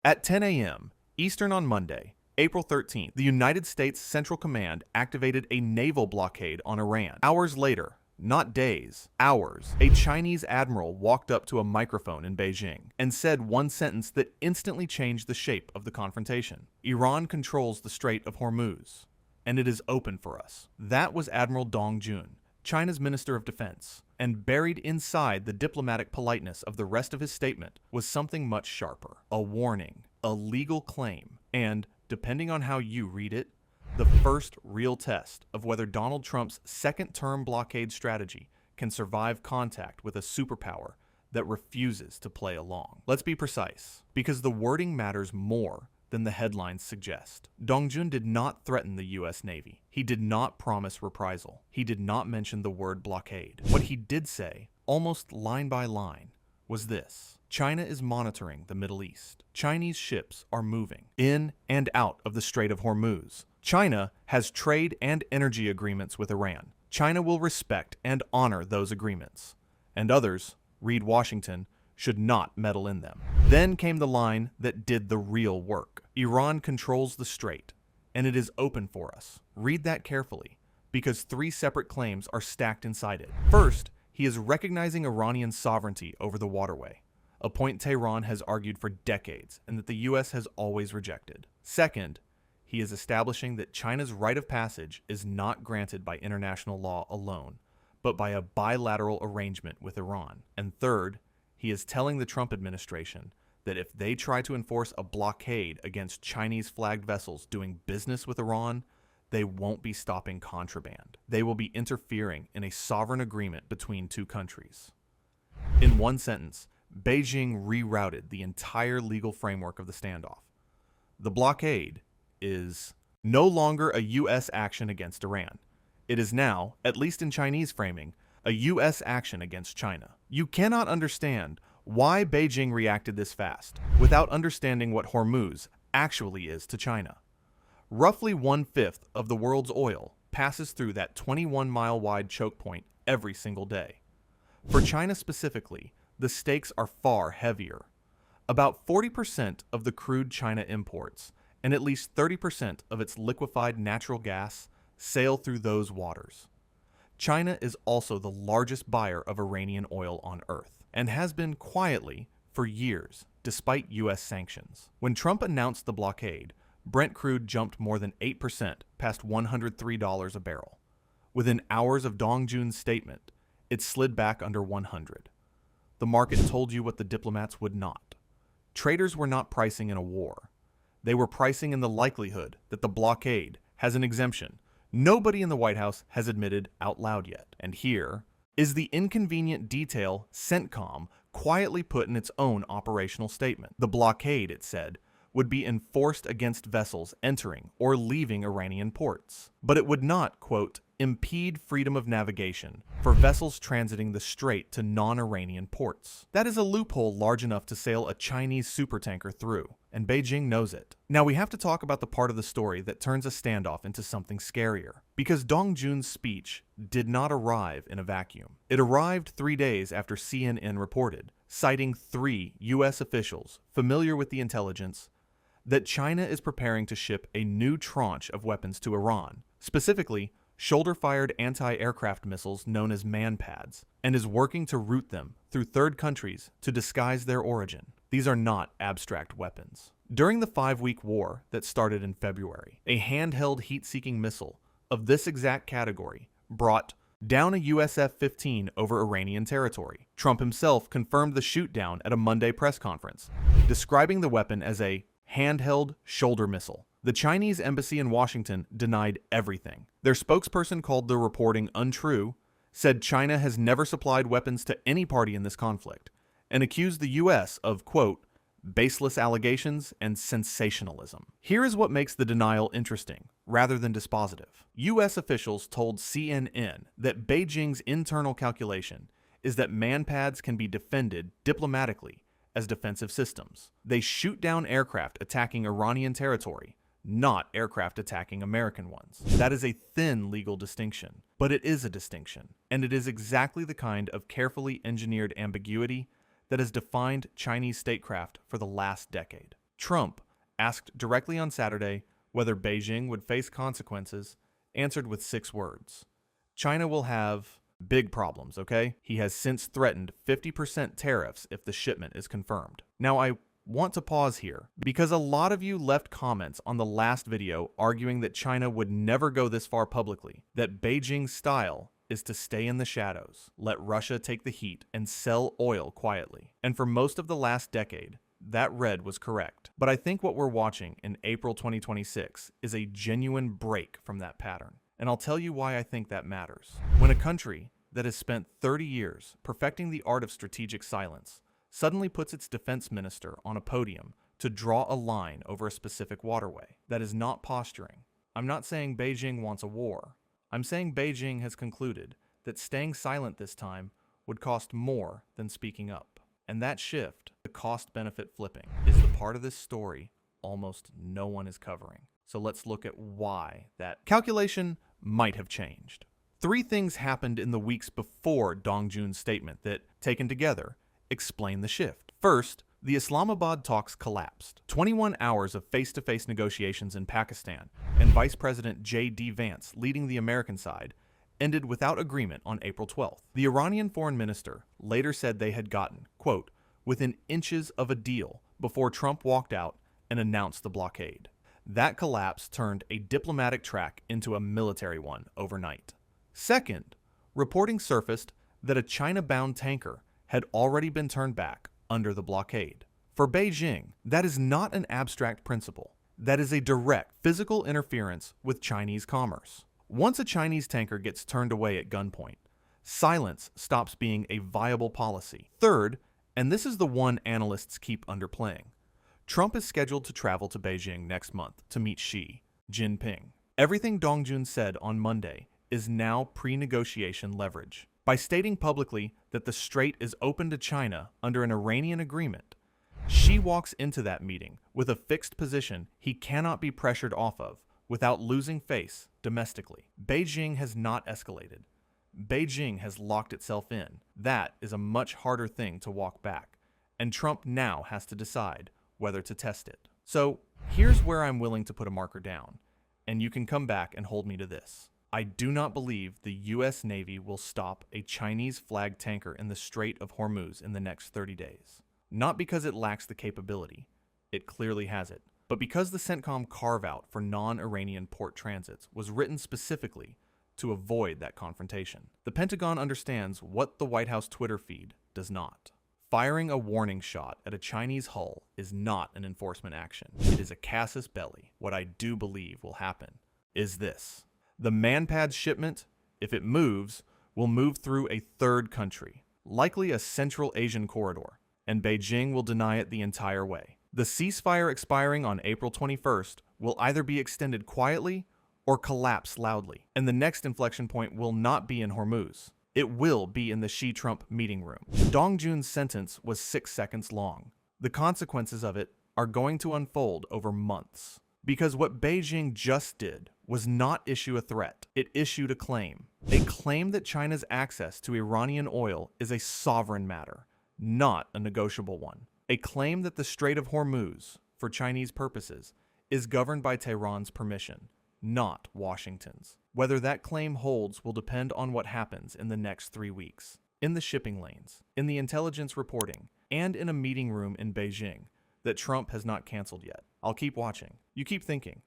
At 10 a.m. Eastern on Monday, April 13th, the United States Central Command activated a naval blockade on Iran. Hours later, not days, hours, a Chinese admiral walked up to a microphone in Beijing and said one sentence that instantly changed the shape of the confrontation. Iran controls the Strait of Hormuz, and it is open for us. That was Admiral Dong Jun, China's Minister of Defense, and buried inside the diplomatic politeness of the rest of his statement was something much sharper. A warning, a legal claim, and, depending on how you read it, the first real test of whether Donald Trump's second-term blockade strategy can survive contact with a superpower that refuses to play along. Let's be precise, because the wording matters more than the headlines suggest. Dong Jun did not threaten the U.S. Navy. He did not promise reprisal. He did not mention the word blockade. What he did say, almost line by line, was this: China is monitoring the Middle East. Chinese ships are moving in and out of the Strait of Hormuz. China has trade and energy agreements with Iran. China will respect and honor those agreements. And others, read Washington, should not meddle in them. Then came the line that did the real work. Iran controls the strait, and it is open for us. Read that carefully, because three separate claims are stacked inside it. First, he is recognizing Iranian sovereignty over the waterway, a point Tehran has argued for decades and that the U.S. has always rejected. Second, he is establishing that China's right of passage is not granted by international law alone, but by a bilateral arrangement with Iran. And third, he is telling the Trump administration that if they try to enforce a blockade against Chinese-flagged vessels doing business with Iran, they won't be stopping contraband. They will be interfering in a sovereign agreement between two countries. In one sentence, Beijing rerouted the entire legal framework of the standoff. The blockade is no longer a U.S. action against Iran. It is now, at least in Chinese framing, a U.S. action against China. You cannot understand why Beijing reacted this fast without understanding what Hormuz actually is to China. Roughly 1/5 of the world's oil passes through that 21-mile-wide choke point every single day. For China specifically, the stakes are far heavier. About 40% of the crude China imports and at least 30% of its liquefied natural gas sail through those waters. China is also the largest buyer of Iranian oil on Earth, and has been quietly for years, despite U.S. sanctions. When Trump announced the blockade, Brent crude jumped more than 8% past $103 a barrel. Within hours of Dong Jun's statement, it slid back under 100. The market told you what the diplomats would not. Traders were not pricing in a war. They were pricing in the likelihood that the blockade has an exemption nobody in the White House has admitted out loud yet. And here is the inconvenient detail CENTCOM quietly put in its own operational statement. The blockade, it said, would be enforced against vessels entering or leaving Iranian ports. But it would not, quote, impede freedom of navigation for vessels transiting the strait to non-Iranian ports. That is a loophole large enough to sail a Chinese supertanker through, and Beijing knows it. Now we have to talk about the part of the story that turns a standoff into something scarier, because Dong Jun's speech did not arrive in a vacuum. It arrived 3 days after CNN reported, citing 3 U.S. officials familiar with the intelligence, that China is preparing to ship a new tranche of weapons to Iran, specifically shoulder-fired anti-aircraft missiles known as MANPADS, and is working to route them through third countries to disguise their origin. These are not abstract weapons. During the 5-week war that started in February, a handheld heat-seeking missile of this exact category brought down a US F-15 over Iranian territory. Trump himself confirmed the shoot-down at a Monday press conference, describing the weapon as a handheld shoulder missile. The Chinese embassy in Washington denied everything. Their spokesperson called the reporting untrue, said China has never supplied weapons to any party in this conflict, and accused the U.S. of, quote, baseless allegations and sensationalism. Here is what makes the denial interesting, rather than dispositive. U.S. officials told CNN that Beijing's internal calculation is that MANPADS can be defended diplomatically as defensive systems. They shoot down aircraft attacking Iranian territory, not aircraft attacking American ones. That is a thin legal distinction, but it is a distinction, and it is exactly the kind of carefully engineered ambiguity that has defined Chinese statecraft for the last decade. Trump, asked directly on Saturday whether Beijing would face consequences, answered with 6 words. China will have big problems, okay? He has since threatened 50% tariffs if the shipment is confirmed. Now, I want to pause here because a lot of you left comments on the last video arguing that China would never go this far publicly, that Beijing's style is to stay in the shadows, let Russia take the heat, and sell oil quietly. And for most of the last decade, that read was correct. But I think what we're watching in April 2026 is a genuine break from that pattern. And I'll tell you why I think that matters. When a country that has spent 30 years perfecting the art of strategic silence suddenly puts its defense minister on a podium to draw a line over a specific waterway, that is not posturing. I'm not saying Beijing wants a war. I'm saying Beijing has concluded that staying silent this time would cost more than speaking up. And that shift, the cost-benefit flipping, is the part of this story almost no one is covering. So let's look at why that calculation might have changed. 3 things happened in the weeks before Dong Jun's statement that, taken together, explain the shift. First, the Islamabad talks collapsed. 21 hours of face-to-face negotiations in Pakistan and Vice President J.D. Vance leading the American side ended without agreement on April 12th. The Iranian foreign minister later said they had gotten, quote, within inches of a deal before Trump walked out and announced the blockade. That collapse turned a diplomatic track into a military one overnight. Second, reporting surfaced that a China-bound tanker had already been turned back under the blockade. For Beijing, that is not an abstract principle. That is a direct physical interference with Chinese commerce. Once a Chinese tanker gets turned away at gunpoint, silence stops being a viable policy. Third, and this is the one analysts keep underplaying, Trump is scheduled to travel to Beijing next month to meet Xi Jinping. Everything Dong Jun said on Monday is now pre-negotiation leverage. By stating publicly that the strait is open to China under an Iranian agreement, Xi walks into that meeting with a fixed position he cannot be pressured off of without losing face domestically. Beijing has not escalated. Beijing has locked itself in. That is a much harder thing to walk back, and Trump now has to decide whether to test it. So here's where I'm willing to put a marker down, and you can come back and hold me to this. I do not believe the U.S. Navy will stop a Chinese-flagged tanker in the Strait of Hormuz in the next 30 days. Not because it lacks the capability, it clearly has it, but because the CENTCOM carve-out for non-Iranian port transits was written specifically to avoid that confrontation. The Pentagon understands what the White House Twitter feed does not. Firing a warning shot at a Chinese hull is not an enforcement action. It is a casus belli. What I do believe will happen is this. The MANPAD shipment, if it moves, will move through a third country, likely a Central Asian corridor, and Beijing will deny it the entire way. The ceasefire expiring on April 21st will either be extended quietly or collapse loudly, and the next inflection point will not be in Hormuz. It will be in the Xi-Trump meeting room. Dong Jun's sentence was 6 seconds long. The consequences of it are going to unfold over months. Because what Beijing just did was not issue a threat, it issued a claim. A claim that China's access to Iranian oil is a sovereign matter, not a negotiable one. A claim that the Strait of Hormuz, for Chinese purposes, is governed by Tehran's permission, not Washington's. Whether that claim holds will depend on what happens in the next 3 weeks, in the shipping lanes, in the intelligence reporting, and in a meeting room in Beijing that Trump has not canceled yet. I'll keep watching. You keep thinking.